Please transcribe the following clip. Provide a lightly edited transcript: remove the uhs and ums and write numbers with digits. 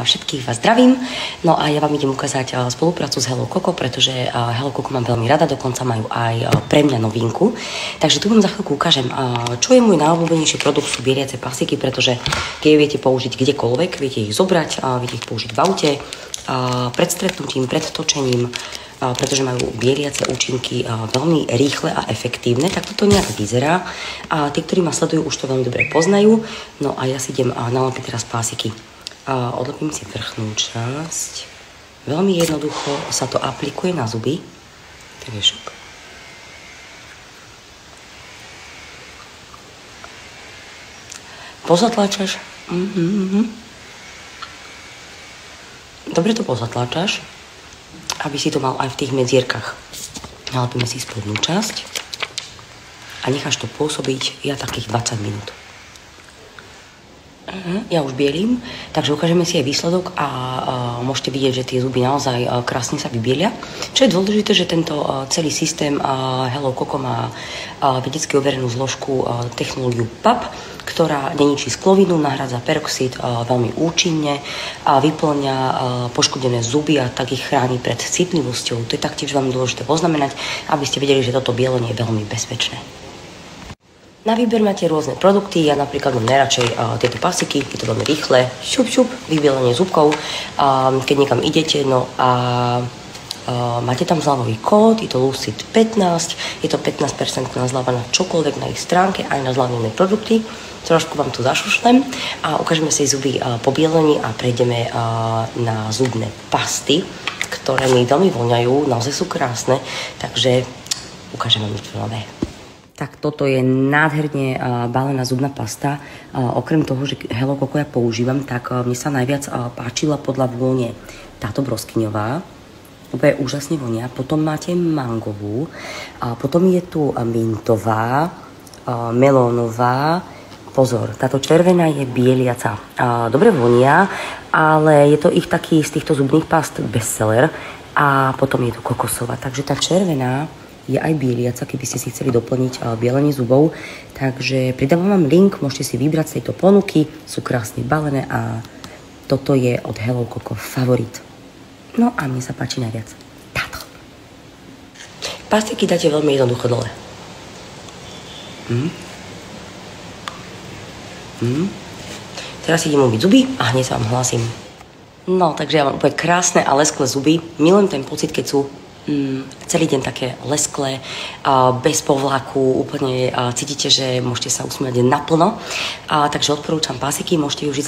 všetkých vás zdravím. No a ja vám idem ukázať spoluprácu s Hello Coco, pretože Hello Coco mám veľmi rada, dokonca majú aj pre mňa novinku. Takže tu vám za chvíľku ukážem, čo je môj najobľúbenejší produkt, sú bieliace pastiky, pretože keď je viete použiť kdekoľvek, viete ich zobrať, viete ich použiť v aute, pred stretnutím, pred točením, pretože majú bieliace účinky veľmi rýchle a efektívne, tak toto nejak vyzerá. A tí, ktorí ma sledujú, už to veľmi dobre poznajú. No a ja si idem nalepiť teraz pásiky. Odlepím si vrchnú časť. Veľmi jednoducho sa to aplikuje na zuby. Takže šup. Pozatláčaš. Dobre to pozatláčaš, aby si to mal aj v tých medzierkach. Nalepíme si spodnú časť a necháš to pôsobiť takých 20 minút. Ja už bielím, takže ukážeme si aj výsledok a môžete vidieť, že tie zuby naozaj krásne sa vybielia. Čo je dôležité, že tento celý systém Hello Coco má vedecky overenú zložku technológiu PAP, ktorá neničí sklovinu, nahrádza peroxid veľmi účinne a vyplňa poškodené zuby a tak ich chráni pred citlivosťou. To je taktiež veľmi dôležité poznamenať, aby ste vedeli, že toto bielenie je veľmi bezpečné. Na výber máte rôzne produkty, ja napríklad mám najradšej tieto pastiky, je to veľmi rýchle, šup, šup, vybielenie zubkov, keď niekam idete, no a máte tam zľavový kód, je to Lucid 15, je to 15% zľava na čokoľvek na ich stránke, aj na zľavnené produkty. Trošku vám tu zašušlem a ukážeme si zuby po bielení a prejdeme na zubné pasty, ktoré mi veľmi voňajú, naozaj sú krásne, takže ukážem vám niečo nové. Tak toto je nádherne balená zubná pasta. Okrem toho, že Hello Coco ja používam, tak mne sa najviac páčila podľa vône táto broskyňová. Úplne úžasne vonia. Potom máte mangovú. Potom je tu mintová, melónová. Pozor, táto červená je bieliaca. Dobre vonia, ale je to ich taký z týchto zubných past bestseller. A potom je tu kokosová. Takže tá červená je aj bieliaca, keby ste si chceli doplniť bielenie zubov. Takže pridávam vám link, môžete si vybrať z tejto ponuky. Sú krásne balené a toto je od Hello Coco favorit. No a mne sa páči najviac táto. Pastiky dáte veľmi jednoducho dole. Teraz idem umyť zuby a hneď sa vám hlásim. No, takže ja mám úplne krásne a lesklé zuby. Milujem ten pocit, keď sú celý deň také lesklé, bez povlaku, úplne cítite, že môžete sa usmiať naplno. Takže odporúčam pastiky, môžete využiť